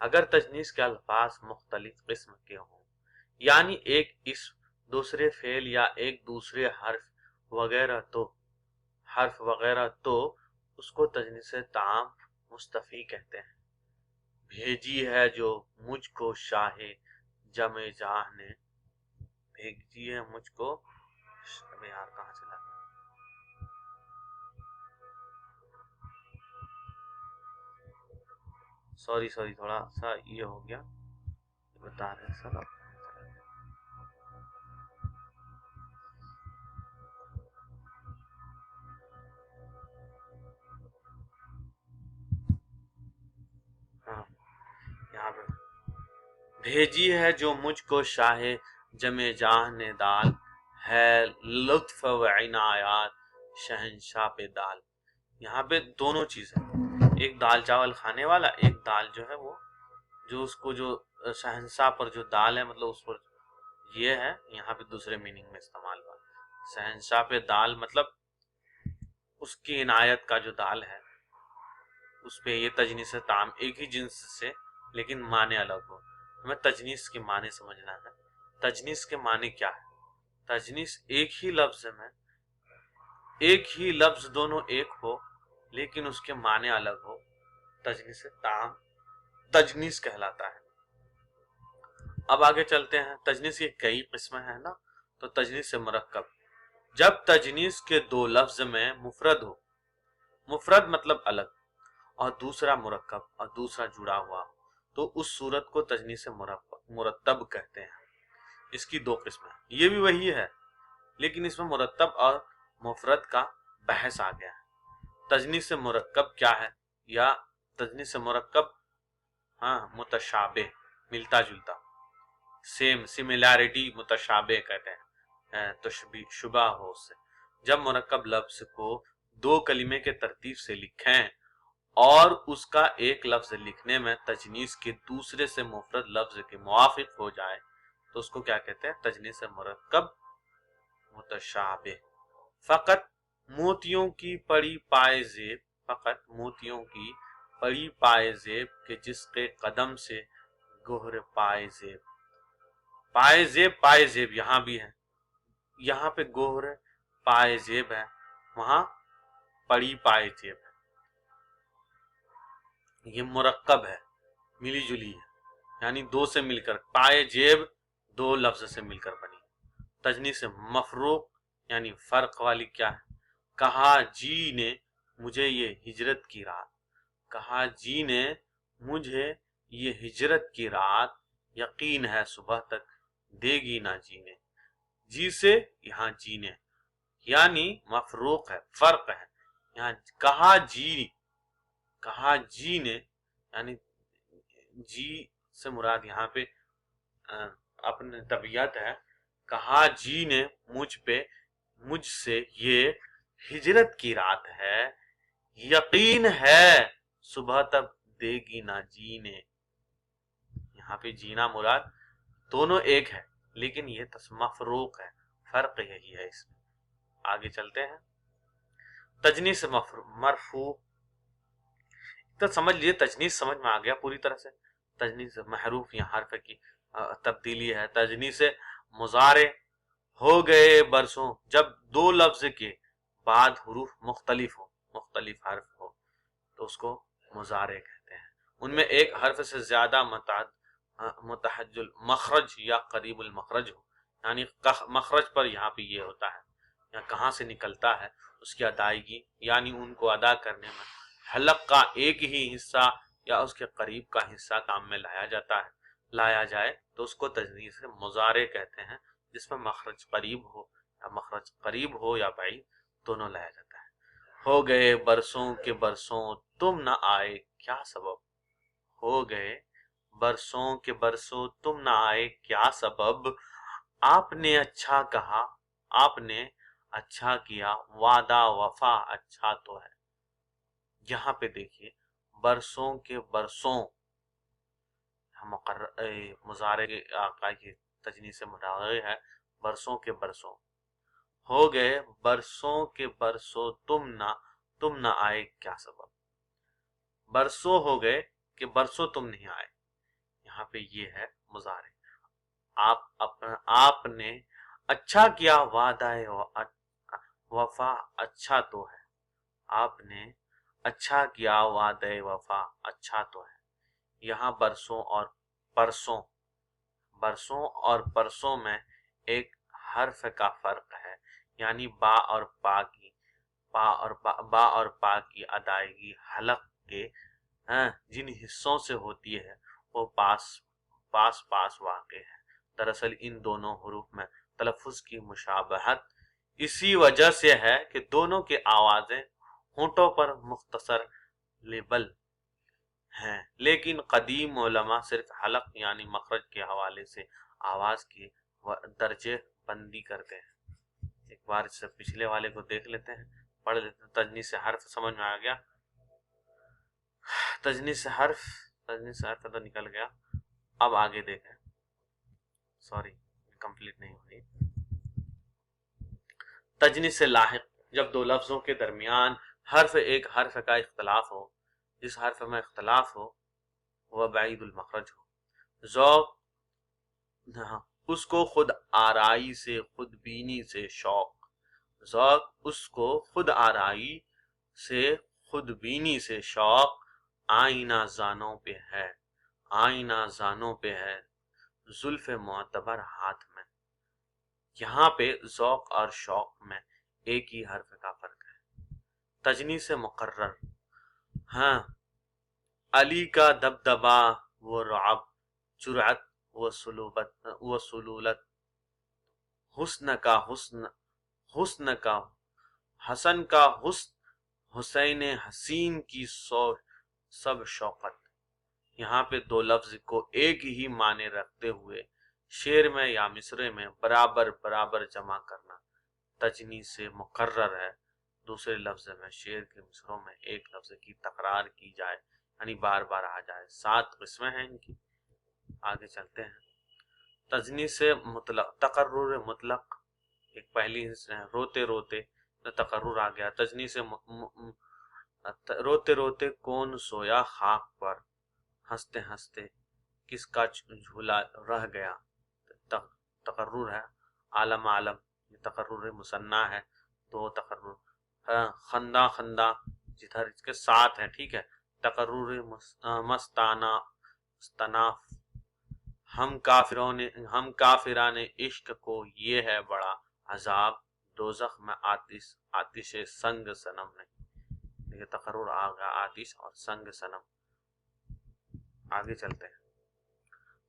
اگر تجنیس کے الفاظ مختلف قسم کے ہوں، یعنی ایک اسم دوسرے فعل یا ایک دوسرے حرف وغیرہ تو اس کو تجنیس تام مستفی کہتے ہیں۔ بھیجی ہے جو مجھ کو شاہ جم جاہ نے، بھیجی ہے مجھ کو، ابھی یار کہاں چلا گیا، سوری تھوڑا سا یہ ہو گیا، بتا رہے سر آپ۔ ہاں یہاں پہ بھیجی ہے جو مجھ کو شاہ جم جاہ نے دال، ہے لطف و عنایات شہنشاہ پہ دال۔ یہاں پہ دونوں چیزیں، ایک دال چاول کھانے والا، ایک دال جو ہے وہ جو اس کو جو شہنشاہ پر جو دال ہے، مطلب اس پر یہ ہے، یہاں پہ دوسرے میننگ میں استعمال ہوا۔ شہنشاہ پہ دال مطلب اس کی عنایت کا جو دال ہے اس پہ یہ تجنیس تام، ایک ہی جنس سے لیکن معنی الگ ہو۔ ہمیں تجنیس کے معنی سمجھنا ہے۔ تجنیس کے معنی کیا ہے؟ تجنیس ایک ہی لفظ میں، ایک ہی لفظ دونوں ایک ہو لیکن اس کے معنی الگ ہو، تجنیس تام تجنیس کہلاتا ہے۔ اب آگے چلتے ہیں، تجنیس کی کئی قسمیں ہیں نا، تو تجنیس مرکب، جب تجنیس کے دو لفظ میں مفرد ہو، مفرد مطلب الگ، اور دوسرا مرکب اور دوسرا جڑا ہوا ہو، تو اس صورت کو تجنیس مرتب کہتے ہیں۔ اس کی دو قسمیں، یہ بھی وہی ہے لیکن اس میں مرتب اور مفرد کا بحث آ گیا ہے۔ تجنیس مرکب کیا ہے؟ یا تجنیس مرکب متشابہ، ملتا جلتا، سیم، سملیرٹی، متشابہ کہتے ہیں، شبہ ہو اس سے۔ جب مرکب لفظ کو دو کلمے کے ترتیب سے لکھیں اور اس کا ایک لفظ لکھنے میں تجنیس کے دوسرے سے مفرد لفظ کے موافق ہو جائے تو اس کو کیا کہتے ہیں؟ تجنیس مرکب متشابہ۔ فقط موتیوں کی پڑی پائے زیب، فقط موتیوں کی پڑی پائے زیب کے جس کے قدم سے گہر پائے زیب، پائے زیب، پائے زیب یہاں بھی ہے، یہاں پہ گہر پائے زیب ہے، وہاں پڑی پائے زیب ہے، یہ مرکب ہے، ملی جلی ہے، یعنی دو سے مل کر، پائے جیب دو لفظ سے مل کر بنی۔ تجنیس مفروق یعنی فرق والی کیا ہے؟ کہا جی نے مجھے یہ ہجرت کی رات، کہا جی نے مجھے یہ ہجرت کی رات، یقین ہے صبح تک دے گی نہ جینے، جی سے یہاں جینے، یعنی مفروق ہے، فرق ہے۔ یہاں کہا جی نے، یعنی جی سے مراد یہاں پہ اپنے طبیعت ہے، کہا جی نے مجھ سے یہ ہجرت کی رات ہے، یقین ہے صبح تک دے گی نہ جینے۔ یہاں پہ جینا مراد، دونوں ایک ہے لیکن یہ مفروق ہے، فرق یہی ہے اس میں۔ آگے چلتے ہیں، تجنیس مرفوع، تو سمجھ لیے تجنیس سمجھ میں آ گیا پوری طرح سے۔ تجنیس محروف یا حرف کی تبدیلی ہے۔ تجنیس مضارع، ہو گئے برسوں، جب دو لفظ کے بعد حروف مختلف حرف ہو تو اس کو مضارع کہتے ہیں۔ ان میں ایک حرف سے زیادہ متحج المخرج یا قریب المخرج ہو، یعنی مخرج پر یہاں پہ یہ ہوتا ہے یا کہاں سے نکلتا ہے اس کی ادائیگی، یعنی ان کو ادا کرنے میں حلق کا ایک ہی حصہ یا اس کے قریب کا حصہ کام میں لایا جائے تو اس کو تجنیس مضارع کہتے ہیں، جس میں مخرج قریب ہو یا بعید دونوں لایا جاتا ہے۔ ہو گئے برسوں کے برسوں تم نہ آئے کیا سبب، ہو گئے برسوں کے برسوں تم نہ آئے کیا سبب، آپ نے اچھا کہا آپ نے اچھا کیا، وعدہ وفا اچھا تو ہے۔ یہاں پہ دیکھیے برسوں کے برسوں مضارع آقا کی تجنیس مضارع ہے، برسوں کے برسوں، ہو گئے برسوں کے برسوں تم نہ آئے کیا سبب، برسوں ہو گئے کہ برسوں تم نہیں آئے، یہاں پہ یہ ہے مضارع. آپ نے اچھا کیا وعدہ وفا اچھا تو ہے. آپ نے اچھا کیا وعدہ وفا اچھا تو ہے. یہاں برسوں اور پرسوں میں ایک حرف کا فرق ہے. یعنی با اور پا کی ادائیگی حلق کے جن حصوں سے ہوتی ہے وہ پاس واقع ہے. دراصل ان دونوں حروف میں تلفظ کی مشابہت اسی وجہ سے ہے کہ دونوں کی آوازیں ہونٹوں پر مختصر لیبل ہیں، لیکن قدیم علماء صرف حلق یعنی مخرج کے حوالے سے آواز کی درجے بندی کرتے ہیں. ایک بار اس سے پچھلے والے کو دیکھ لیتے ہیں، پڑھ لیتے ہیں. تجنیس حرف سمجھ میں آ گیا؟ تجنیس حرف تو نکل گیا. اب آگے دیکھیں، سوری کمپلیٹ نہیں ہوئی. تجنیس لاحق، جب دو لفظوں کے درمیان ایک حرف کا اختلاف ہو، جس حرف میں اختلاف ہو وہ بعید المخرج ہو. ذوق اس کو خود آرائی سے خود بینی سے شوق، ذوق اس کو خود آرائی سے خود بینی سے شوق آئینہ زانوں پہ ہے زلف معتبر ہاتھ میں. یہاں پہ ذوق اور شوق میں ایک ہی حرف کا فرق ہے. تجنیس مقرر، علی کا دبدبا و رعب، جرأت و سلولت، حسن کا حسن حسین حسین کی سب شوقت. یہاں پہ دو لفظ کو ایک ہی معنی رکھتے ہوئے شعر میں یا مصرے میں برابر جمع کرنا تجنیس مقرر ہے. دوسرے لفظ میں شعر کے مصروں میں ایک لفظ کی تکرار کی جائے یعنی بار آ جائے. 7 قسمیں ہیں ان کی. آگے چلتے ہیں. تجنیس مطلق، تقرر مطلق ایک پہلی روتے تقرر آ گیا. تجنیس روتے کون سویا خاک پر، ہنستے ہنستے کس کا جھولا رہ گیا، تقرر ہے. عالم یہ تقرر مثنیٰ ہے، 2 تقرر. خندہ جدھر اس کے 7 ہیں، ٹھیک ہے. تقرر مستناف، ہم کافران عشق کو یہ ہے بڑا عذاب، دوزخ میں آتش سنگ صنم نہیں. یہ تقرر آ گیا آتش اور سنگ صنم. آگے چلتے ہیں.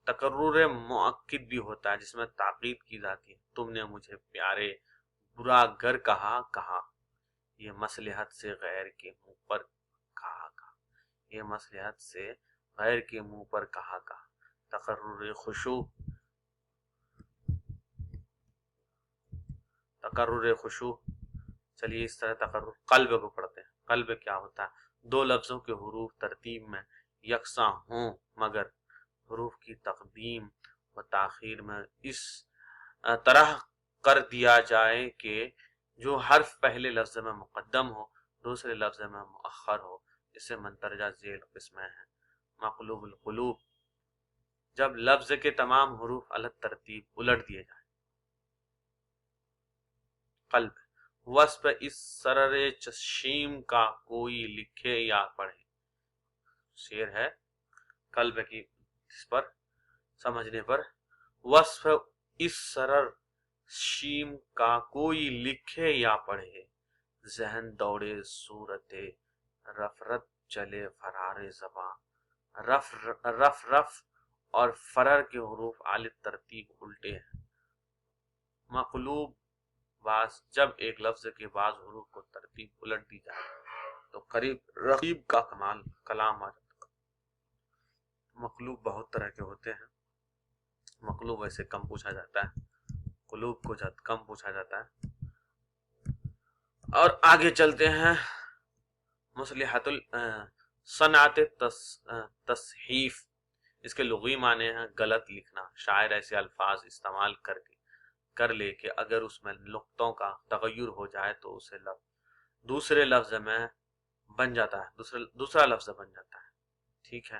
تقرر مؤکد بھی ہوتا ہے جس میں تاکید کی جاتی ہے. تم نے مجھے پیارے برا گر کہا، یہ مصلحت سے غیر کے منہ پر یہ مصلحت سے غیر کے منہ پر کہا. تقرر خشوع. چلیے اس طرح تقرر قلب کو پڑھتے ہیں. قلب کیا ہوتا ہے؟ 2 لفظوں کے حروف ترتیب میں یکساں ہوں مگر حروف کی تقدیم و تاخیر میں اس طرح کر دیا جائے کہ جو حرف پہلے لفظ میں مقدم ہو دوسرے لفظ میں مؤخر ہو. اسے مندرجہ ذیل قسمیں ہیں. مقلوب القلوب، جب لفظ کے تمام حروف الگ ترتیب الٹ دیے جائیں. قلب، وصف اس سرر چشیم کا کوئی لکھے یا پڑھے. شعر ہے قلب کی اس پر سمجھنے پر. وصف اس سرر شیم کا کوئی لکھے یا پڑھے، ذہن دوڑے صورت رفرت چلے فرار زباں. رف اور فرر کے حروف عالت ترتیب الٹے ہیں. مقلوب باز، جب ایک لفظ کے بعض حروف کو ترتیب الٹ دی جائے تو رقیب کا کلام آ جاتا ہے. مقلوب بہت طرح کے ہوتے ہیں. مقلوب ویسے کم پوچھا جاتا ہے، قلوب کو کم پوچھا جاتا ہے. اور آگے چلتے ہیں. مصلحت صنعت تصحیف، اس کے لغوی معنی ہیں غلط لکھنا. شاعر ایسے الفاظ استعمال کر لے کہ اگر اس میں نقطوں کا تغیر ہو جائے تو اسے دوسرے لفظ میں بن جاتا ہے، دوسرا لفظ بن جاتا ہے. ٹھیک ہے.